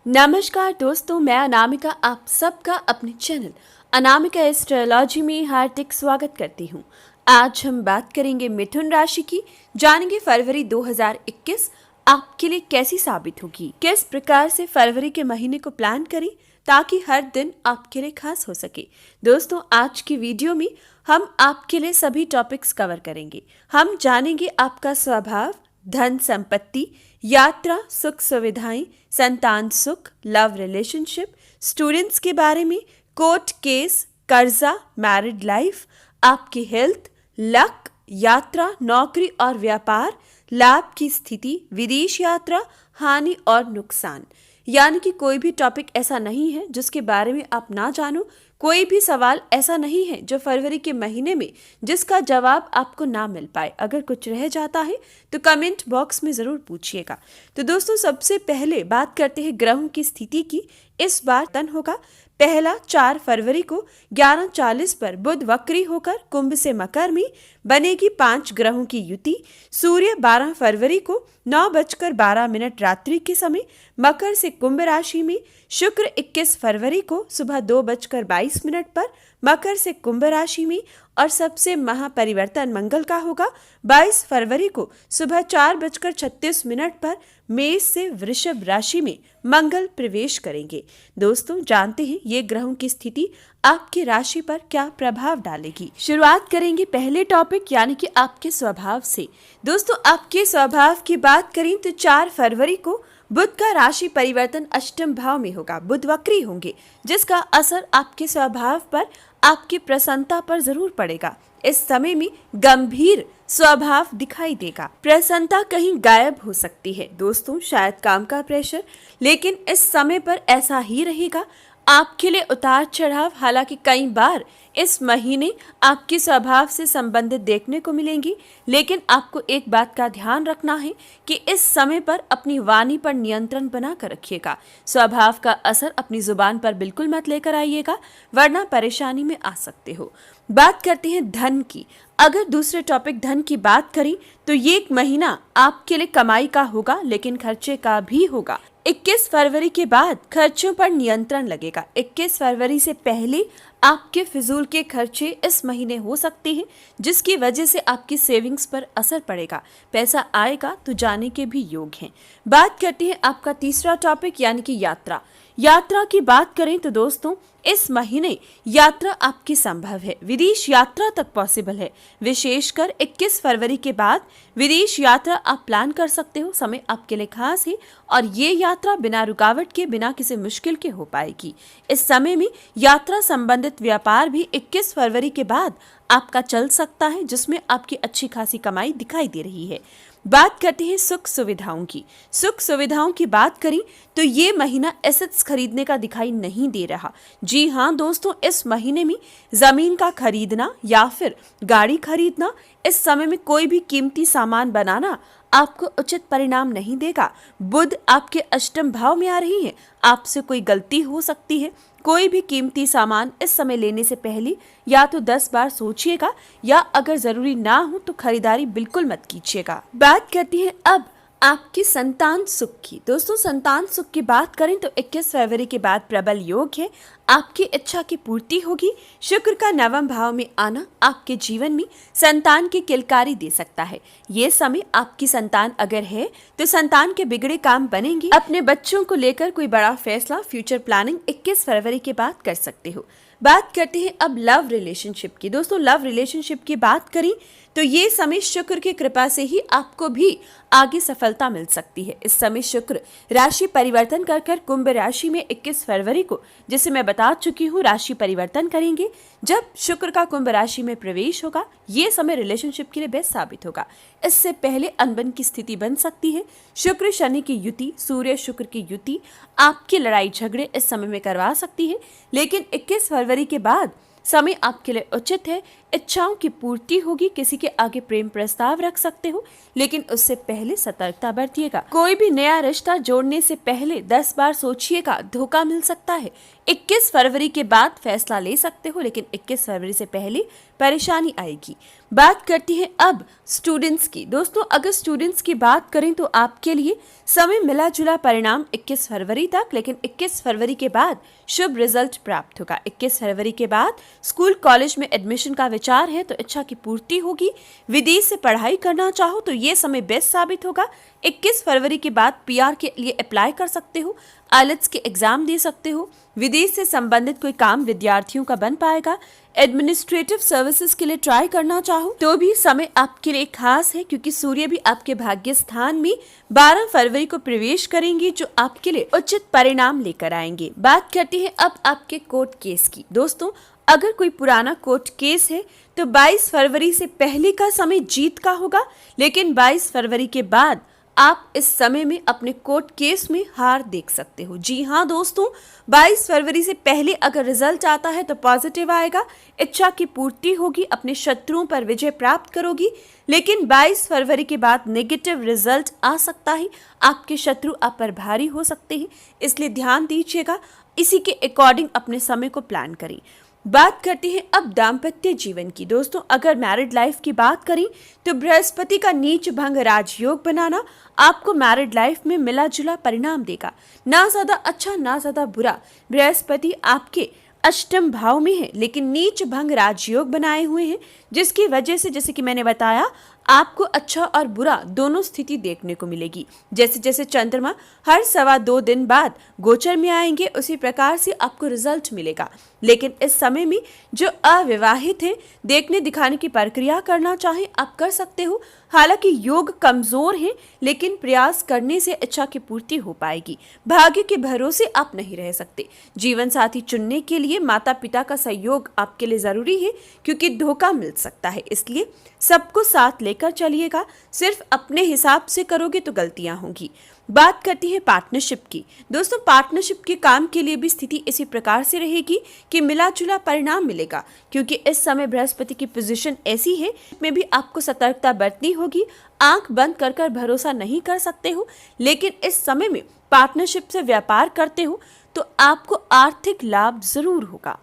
नमस्कार दोस्तों, मैं अनामिका आप सबका अपने चैनल अनामिका एस्ट्रोलॉजी में हार्दिक स्वागत करती हूँ। आज हम बात करेंगे मिथुन राशि की। जानेंगे फरवरी 2021 आपके लिए कैसी साबित होगी, किस प्रकार से फरवरी के महीने को प्लान करें ताकि हर दिन आपके लिए खास हो सके। दोस्तों, आज की वीडियो में हम आपके लिए सभी टॉपिक्स कवर करेंगे। हम जानेंगे आपका स्वभाव, धन संपत्ति, यात्रा, सुख सुविधाएं, संतान सुख, लव रिलेशनशिप, स्टूडेंट्स के बारे में, कोर्ट केस, कर्जा, मैरिड लाइफ, आपकी हेल्थ, लक, यात्रा, नौकरी और व्यापार, लाभ की स्थिति, विदेश यात्रा, हानि और नुकसान। यानी कि कोई भी टॉपिक ऐसा नहीं है जिसके बारे में आप ना जानो, कोई भी सवाल ऐसा नहीं है जो फरवरी के महीने में जिसका जवाब आपको ना मिल पाए। अगर कुछ रह जाता है तो कमेंट बॉक्स में ज़रूर पूछिएगा। तो दोस्तों, सबसे पहले बात करते हैं ग्रहों की स्थिति की। इस बार तन होगा पहला 4 फरवरी को 11:40 पर बुध वक्री होकर कुंभ से मकर में बनेगी 5 ग्रहों की युति। सूर्य 12 फरवरी को 9:12 रात्रि के समय मकर से कुंभ राशि में, शुक्र 21 फरवरी को सुबह 2:22 पर मकर से कुंभ राशि में और सबसे महापरिवर्तन मंगल का होगा 22 फरवरी को सुबह 4:36 पर मेष से वृषभ राशि में मंगल प्रवेश करेंगे। दोस्तों, जानते हैं ये ग्रहों की स्थिति आपकी राशि पर क्या प्रभाव डालेगी। शुरुआत करेंगे पहले टॉपिक यानी कि आपके स्वभाव से। दोस्तों, आपके स्वभाव की बात करें तो 4 फरवरी को बुध का राशि परिवर्तन अष्टम भाव में होगा। बुध वक्री होंगे जिसका असर आपके स्वभाव पर, आपकी प्रसन्नता पर जरूर पड़ेगा। इस समय में गंभीर स्वभाव दिखाई देगा। प्रसन्नता कहीं गायब हो सकती है दोस्तों, शायद काम का प्रेशर, लेकिन इस समय पर ऐसा ही रहेगा। आपके लिए उतार चढ़ाव हालांकि कई बार इस महीने आपके स्वभाव से संबंधित देखने को मिलेंगी, लेकिन आपको एक बात का ध्यान रखना है कि इस समय पर अपनी वाणी पर नियंत्रण बना कर रखिएगा। स्वभाव का असर अपनी जुबान पर बिल्कुल मत लेकर आइएगा, वरना परेशानी में आ सकते हो। बात करते हैं धन की। अगर दूसरे टॉपिक धन की बात करें तो ये महीना आपके लिए कमाई का होगा, लेकिन खर्चे का भी होगा। 21 फरवरी के बाद खर्चों पर नियंत्रण लगेगा। 21 फरवरी से पहले आपके फिजूल के खर्चे इस महीने हो सकते हैं, जिसकी वजह से आपकी सेविंग्स पर असर पड़ेगा। पैसा आएगा तो जाने के भी योग हैं। बात करते हैं आपका तीसरा टॉपिक यानी कि यात्रा। यात्रा की बात करें तो दोस्तों, इस महीने यात्रा आपकी संभव है। विदेश यात्रा तक पॉसिबल है। विशेषकर 21 फरवरी के बाद विदेश यात्रा आप प्लान कर सकते हो। समय आपके लिए खास है और ये यात्रा बिना रुकावट के, बिना किसी मुश्किल के हो पाएगी। इस समय में यात्रा संबंधित व्यापार भी 21 फरवरी के बाद आपका चल सकता है, जिसमें आपकी अच्छी खासी कमाई दिखाई दे रही है। बात करते हैं सुख सुविधाओं की। सुख सुविधाओं की बात करें तो ये महीना एसेट्स खरीदने का दिखाई नहीं दे रहा। जी हाँ दोस्तों, इस महीने में जमीन का खरीदना या फिर गाड़ी खरीदना, इस समय में कोई भी कीमती सामान बनाना आपको उचित परिणाम नहीं देगा। बुध आपके अष्टम भाव में आ रही है, आपसे कोई गलती हो सकती है। कोई भी कीमती सामान इस समय लेने से पहले या तो 10 बार सोचिएगा, या अगर जरूरी ना हो तो खरीदारी बिल्कुल मत कीजिएगा। बात करती हैं अब आपकी संतान सुख की। दोस्तों, संतान सुख की बात करें तो 21 फरवरी के बाद प्रबल योग है। आपकी इच्छा की पूर्ति होगी। शुक्र का नवम भाव में आना आपके जीवन में संतान की किलकारी दे सकता है। ये समय आपकी संतान अगर है तो संतान के बिगड़े काम बनेंगे। अपने बच्चों को लेकर कोई बड़ा फैसला, फ्यूचर प्लानिंग 21 फरवरी के बाद कर सकते हो। बात करते हैं अब लव रिलेशनशिप की। दोस्तों, लव रिलेशनशिप की बात करें तो ये समय शुक्र की कृपा से ही आपको भी आगे सफलता मिल सकती है। इस समय शुक्र राशि परिवर्तन कर कुंभ राशि में 21 फरवरी को, जिसे मैं बता चुकी हूँ, राशि परिवर्तन करेंगे। जब शुक्र का कुंभ राशि में प्रवेश होगा, ये समय रिलेशनशिप के लिए बेस्ट साबित होगा। इससे पहले अनबन की स्थिति बन सकती है। शुक्र शनि की युति, सूर्य शुक्र की युति आपकी लड़ाई झगड़े इस समय में करवा सकती है, लेकिन 21 फरवरी के बाद समय आपके लिए उचित है। इच्छाओं की पूर्ति होगी। किसी के आगे प्रेम प्रस्ताव रख सकते हो, लेकिन उससे पहले सतर्कता बरतिएगा। कोई भी नया रिश्ता जोड़ने से पहले 10 बार सोचिएगा, धोखा मिल सकता है। 21 फरवरी के बाद फैसला ले सकते हो, लेकिन 21 फरवरी से पहले परेशानी आएगी। बात करते हैं अब स्टूडेंट्स की। दोस्तों, अगर स्टूडेंट्स की बात करें तो आपके लिए समय मिला जुला परिणाम 21 फरवरी तक, लेकिन 21 फरवरी के बाद शुभ रिजल्ट प्राप्त होगा। 21 फरवरी के बाद स्कूल कॉलेज में एडमिशन का विचार है तो इच्छा की पूर्ति होगी। विदेश से पढ़ाई करना चाहो तो ये समय बेस्ट साबित होगा। 21 फरवरी के बाद पीआर के लिए अप्लाई कर सकते हो, आईएलटीएस के एग्जाम दे सकते हो। विदेश से संबंधित कोई काम विद्यार्थियों का बन पाएगा। एडमिनिस्ट्रेटिव सर्विसेज के लिए ट्राई करना चाहो तो भी समय आपके लिए खास है, क्योंकि सूर्य भी आपके भाग्य स्थान में 12 फरवरी को प्रवेश करेंगे, जो आपके लिए उचित परिणाम लेकर आएंगे। बात करते हैं अब आपके कोर्ट केस की। दोस्तों, अगर कोई पुराना कोर्ट केस है तो 22 फरवरी से पहले का समय जीत का होगा, लेकिन 22 फरवरी के बाद आप इस समय में अपने कोर्ट केस में हार देख सकते हो। जी हाँ दोस्तों, 22 फरवरी से पहले अगर रिजल्ट आता है तो पॉजिटिव आएगा, इच्छा की पूर्ति होगी, अपने शत्रुओं पर विजय प्राप्त करोगी। लेकिन 22 फरवरी के बाद नेगेटिव रिजल्ट आ सकता है, आपके शत्रु आप पर भारी हो सकते हैं, इसलिए ध्यान दीजिएगा। इसी के अकॉर्डिंग अपने समय को प्लान करें। बात करते हैं अब दाम्पत्य जीवन की। दोस्तों, अगर मैरिड लाइफ की बात करें तो बृहस्पति का नीच भंग राजयोग बनाना आपको मैरिड लाइफ में मिला जुला परिणाम देगा। ना ज्यादा अच्छा ना ज्यादा बुरा। बृहस्पति आपके अष्टम भाव में है, लेकिन नीच भंग राजयोग बनाए हुए हैं, जिसकी वजह से जैसे कि मैंने बताया आपको अच्छा और बुरा दोनों स्थिति देखने को मिलेगी। जैसे जैसे चंद्रमा हर 2.25 दिन बाद गोचर में आएंगे, उसी प्रकार से आपको रिजल्ट मिलेगा। लेकिन इस समय में जो अविवाहित हैं, देखने दिखाने की प्रक्रिया करना चाहें आप कर सकते हो। हालांकि योग कमजोर है, लेकिन प्रयास करने से इच्छा की पूर्ति हो पाएगी। भाग्य के भरोसे आप नहीं रह सकते। जीवन साथी चुनने के लिए माता पिता का सहयोग आपके लिए जरूरी है, क्योंकि धोखा मिल सकता है, इसलिए सबको साथ लेकर चलिएगा। सिर्फ अपने हिसाब से करोगे तो गलतियां होंगी। बात करती है पार्टनरशिप की। दोस्तों, पार्टनरशिप के काम के लिए भी स्थिति इसी प्रकार से रहेगी कि मिला जुला परिणाम मिलेगा, क्योंकि इस समय बृहस्पति की पोजीशन ऐसी है में भी आपको सतर्कता बरतनी होगी। आंख बंद कर कर भरोसा नहीं कर सकते हो, लेकिन इस समय में पार्टनरशिप से व्यापार करते हो तो आपको आर्थिक लाभ जरूर होगा।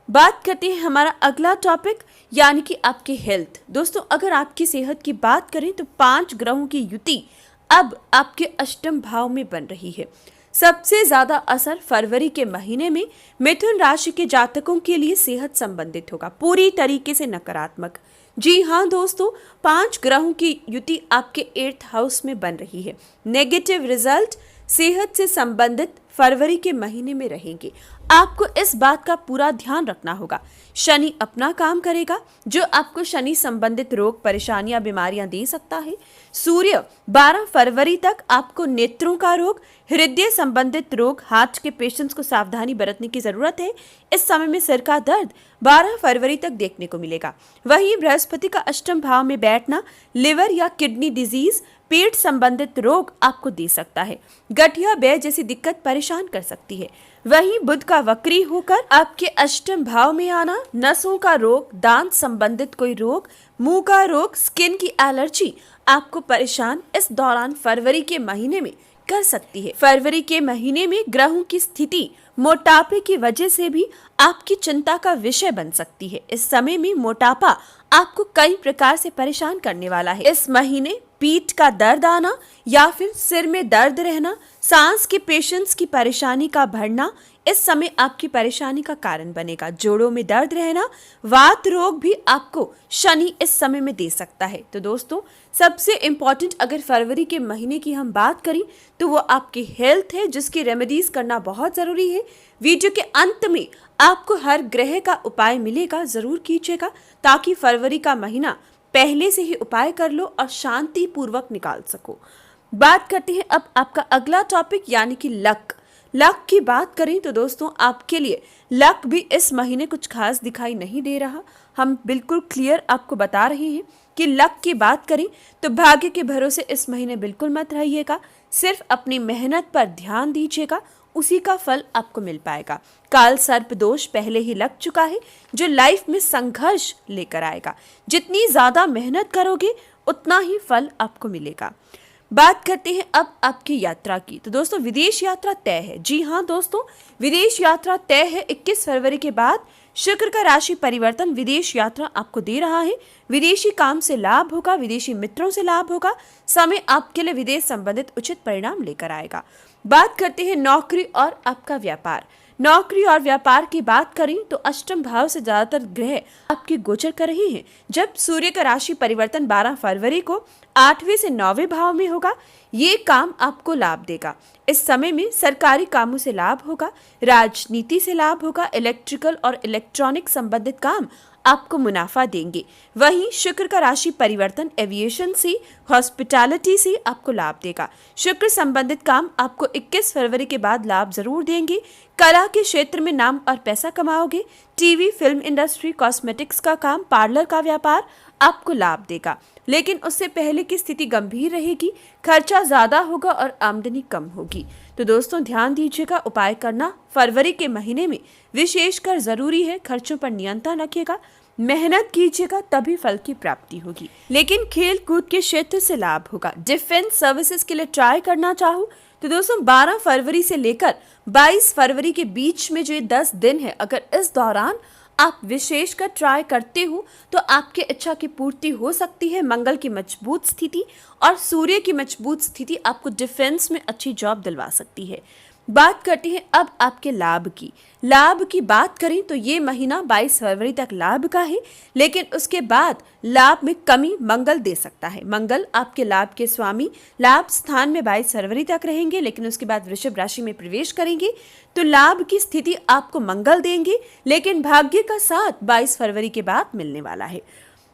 बात करते हैं हमारा अगला टॉपिक, यानी कि आपकी हेल्थ। दोस्तों, अगर आपकी सेहत की बात करें तो 5 ग्रहों की युति अब आपके अष्टम भाव में बन रही है। सबसे ज्यादा असर फरवरी के महीने में मिथुन राशि के जातकों के लिए सेहत संबंधित होगा, पूरी तरीके से नकारात्मक। जी हाँ दोस्तों, 5 ग्रहों की युति आपके 8th हाउस में बन रही है। नेगेटिव रिजल्ट सेहत से संबंधित फरवरी के महीने में रहेंगे। आपको इस बात का पूरा ध्यान रखना होगा। शनि अपना काम करेगा, जो आपको शनि संबंधित रोग परेशानियां बीमारियां दे सकता है। सूर्य 12 फरवरी तक आपको नेत्रों का रोग, हृदय संबंधित रोग, हार्ट के पेशेंट्स को सावधानी बरतने की जरूरत है। इस समय में सिर का दर्द 12 फरवरी तक देखने को मिलेगा। वहीं बृहस्पति का अष्टम भाव में बैठना लिवर या किडनी डिजीज, पेट संबंधित रोग आपको दे सकता है। गठिया बैय जैसी दिक्कत परेशान कर सकती है। वहीं बुध का वक्री होकर आपके अष्टम भाव में आना नसों का रोग, दांत संबंधित कोई रोग, मुंह का रोग, स्किन की एलर्जी आपको परेशान इस दौरान फरवरी के महीने में कर सकती है। फरवरी के महीने में ग्रहों की स्थिति मोटापे की वजह से भी आपकी चिंता का विषय बन सकती है। इस समय में मोटापा आपको कई प्रकार से परेशान करने वाला है। इस महीने पीठ का दर्द आना या फिर सिर में दर्द रहना, सांस के पेशेंट्स की परेशानी का बढ़ना इस समय आपकी परेशानी का कारण बनेगा। जोड़ों में दर्द रहना, वात रोग भी आपको शनि इस समय में दे सकता है। तो दोस्तों, सबसे इम्पोर्टेंट अगर फरवरी के महीने की हम बात करें तो वो आपकी हेल्थ है, जिसकी रेमेडीज करना बहुत जरूरी है। वीडियो के अंत में आपको हर ग्रह का उपाय मिलेगा, जरूर कीजिएगा, ताकि फरवरी का महीना पहले से ही उपाय कर लो और शांति पूर्वक निकाल सको। बात करते हैं अब आपका अगला टॉपिक, यानी कि लक। लक की बात करें तो दोस्तों, आपके लिए लक भी इस महीने कुछ खास दिखाई नहीं दे रहा। हम बिल्कुल क्लियर आपको बता रहे हैं कि लक की बात करें तो भाग्य के भरोसे इस महीने बिल्कुल मत रहिएगा। सिर्फ अपनी मेहनत पर ध्यान दीजिएगा, उसी का फल आपको मिल पाएगा। काल सर्प दोष पहले ही लग चुका है, जो लाइफ में संघर्ष लेकर आएगा। जितनी ज्यादा मेहनत करोगे उतना ही फल आपको मिलेगा। बात करते हैं अब आपकी यात्रा की। तो दोस्तों, विदेश यात्रा तय है। जी हाँ दोस्तों, विदेश यात्रा तय है। 21 फरवरी के बाद शुक्र का राशि परिवर्तन विदेश यात्रा आपको दे रहा है। विदेशी काम से लाभ होगा, विदेशी मित्रों से लाभ होगा। समय आपके लिए विदेश संबंधित उचित परिणाम लेकर आएगा। बात करते हैं नौकरी और आपका व्यापार। नौकरी और व्यापार की बात करें तो अष्टम भाव से ज्यादातर ग्रह आपके गोचर कर रहे हैं। जब सूर्य का राशि परिवर्तन 12 फरवरी को 8वें से 9वें भाव में होगा, ये काम आपको लाभ देगा। इस समय में सरकारी कामों से लाभ होगा, राजनीति से लाभ होगा, इलेक्ट्रिकल और इलेक्ट्रॉनिक संबंधित काम आपको मुनाफा देंगे। वहीं शुक्र का राशि परिवर्तन एविएशन से, हॉस्पिटैलिटी से आपको लाभ देगा। शुक्र संबंधित काम आपको 21 फरवरी के बाद लाभ जरूर देंगे। कला के क्षेत्र में नाम और पैसा कमाओगे। टीवी, फिल्म इंडस्ट्री, कॉस्मेटिक्स का काम, पार्लर का व्यापार आपको लाभ देगा। लेकिन उससे पहले की स्थिति गंभीर रहेगी, खर्चा ज्यादा होगा और आमदनी कम होगी। तो दोस्तों ध्यान दीजिएगा, उपाय करना फरवरी के महीने में विशेषकर जरूरी है। खर्चों पर नियंत्रण रखिएगा, मेहनत कीजिएगा, तभी फल की प्राप्ति होगी। लेकिन खेल कूद के क्षेत्र से लाभ होगा। डिफेंस सर्विसेज के लिए ट्राई करना चाहो तो दोस्तों 12 फरवरी से लेकर 22 फरवरी के बीच में जो ये 10 दिन है, अगर इस दौरान आप विशेषकर ट्राई करते हो तो आपके इच्छा की पूर्ति हो सकती है। मंगल की मजबूत स्थिति और सूर्य की मजबूत स्थिति आपको डिफेंस में अच्छी जॉब दिलवा सकती है। बात करते हैं अब आपके लाभ की। लाभ की बात करें तो ये महीना 22 फरवरी तक लाभ का है, लेकिन उसके बाद लाभ में कमी मंगल दे सकता है। मंगल आपके लाभ के स्वामी लाभ स्थान में 22 फरवरी तक रहेंगे, लेकिन उसके बाद वृषभ राशि में प्रवेश करेंगे। तो लाभ की स्थिति आपको मंगल देंगे, लेकिन भाग्य का साथ 22 फरवरी के बाद मिलने वाला है।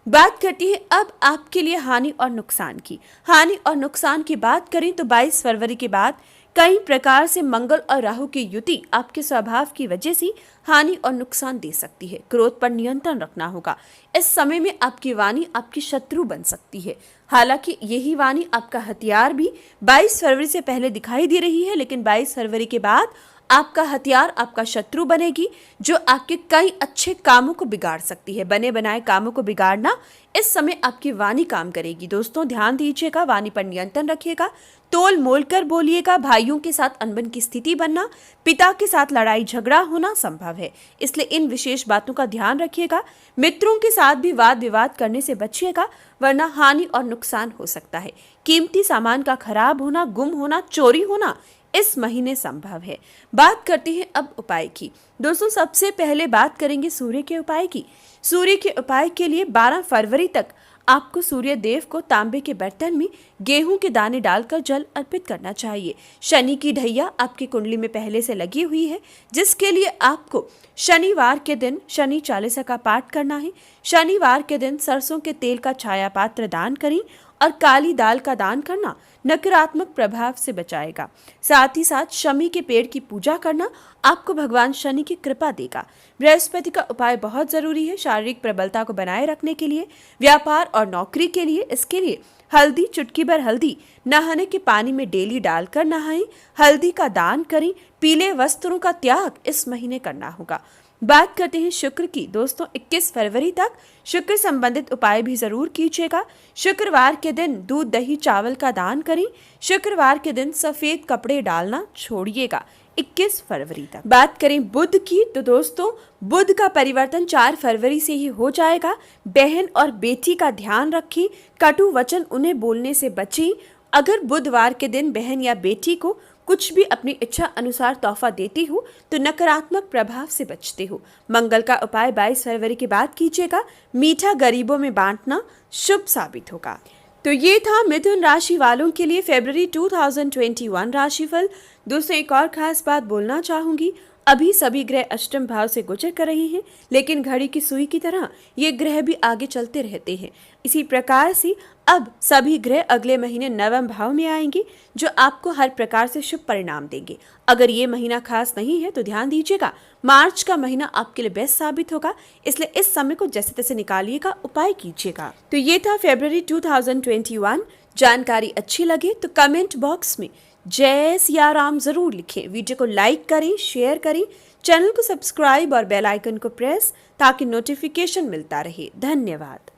बात करती है अब आपके लिए हानि और नुकसान की। हानि और नुकसान की बात करें तो 22 फरवरी के बाद कई प्रकार से मंगल और राहु की युति आपके स्वभाव की वजह से हानि और नुकसान दे सकती है। क्रोध पर नियंत्रण रखना होगा। इस समय में आपकी वाणी आपकी शत्रु बन सकती है। हालांकि यही वाणी आपका हथियार भी 22 फरवरी से पहले दिखाई दे रही है, लेकिन 22 फरवरी के बाद आपका हथियार आपका शत्रु बनेगी, जो आपके कई अच्छे कामों को बिगाड़ सकती है। बने बनाए कामों को बिगाड़ना इस समय आपकी वाणी काम करेगी। दोस्तों ध्यान दीजिएगा, वाणी पर नियंत्रण रखिएगा, तोल मोल कर बोलिएगा। भाइयों के साथ अनबन की स्थिति बनना, पिता के साथ लड़ाई झगड़ा होना संभव है, इसलिए इन विशेष बातों का ध्यान रखिएगा। मित्रों के साथ भी वाद विवाद करने से बचिएगा, वरना हानि और नुकसान हो सकता है। कीमती सामान का खराब होना, गुम होना, चोरी होना इस महीने संभव है। बात करते हैं अब उपाय की। दोस्तों सबसे पहले बात करेंगे सूर्य के उपाय की। सूर्य के उपाय के लिए 12 फरवरी तक आपको सूर्य देव को तांबे के बर्तन में गेहूं के दाने डालकर जल अर्पित करना चाहिए। शनि की ढैया आपकी कुंडली में पहले से लगी हुई है, जिसके लिए आपको शनिवार के दिन शनि चालीसा का पाठ करना है। शनिवार के दिन सरसों के तेल का छाया पात्र दान करें और काली दाल का दान करना नकारात्मक प्रभाव से बचाएगा। साथ ही साथ शमी के पेड़ की पूजा करना आपको भगवान शनि की कृपा देगा। बृहस्पति का उपाय बहुत जरूरी है शारीरिक प्रबलता को बनाए रखने के लिए, व्यापार और नौकरी के लिए। इसके लिए हल्दी, चुटकी भर हल्दी नहाने के पानी में डेली डालकर नहाएं। हल्दी का दान करें। पीले वस्त्रों का त्याग इस महीने करना होगा। बात करते हैं शुक्र की। दोस्तों 21 फरवरी तक शुक्र संबंधित उपाय भी जरूर कीजिएगा। शुक्रवार के दिन दूध, दही, चावल का दान करें। शुक्रवार के दिन सफेद कपड़े डालना छोड़िएगा 21 फरवरी तक। बात करें बुध की, तो दोस्तों बुध का परिवर्तन 4 फरवरी से ही हो जाएगा। बहन और बेटी का ध्यान रखें, कटु वचन उन्हें बोलने से बचें। अगर बुधवार के दिन बहन या बेटी को कुछ भी अपनी इच्छा अनुसार तोहफा देती हो तो नकारात्मक प्रभाव से बचते हो। मंगल का उपाय 22 फरवरी के बाद कीजिएगा। मीठा गरीबों में बांटना शुभ साबित होगा। तो ये था मिथुन राशि वालों के लिए फरवरी 2021 राशिफल। दोस्तों एक और खास बात बोलना चाहूंगी, अभी सभी ग्रह अष्टम भाव से गोचर कर रहे हैं, लेकिन घड़ी की सुई की तरह ये ग्रह भी आगे चलते रहते हैं। इसी प्रकार से अब सभी ग्रह अगले महीने नवम भाव में आएंगे, जो आपको हर प्रकार से शुभ परिणाम देंगे। अगर ये महीना खास नहीं है तो ध्यान दीजिएगा, मार्च का महीना आपके लिए बेस्ट साबित होगा, इसलिए इस समय को जैसे तैसे निकालिएगा, उपाय कीजिएगा। तो ये था फरवरी 2021। जानकारी अच्छी लगे तो कमेंट बॉक्स में जय सिया राम ज़रूर लिखें। वीडियो को लाइक करें, शेयर करें, चैनल को सब्सक्राइब और बेल आइकन को प्रेस ताकि नोटिफिकेशन मिलता रहे। धन्यवाद।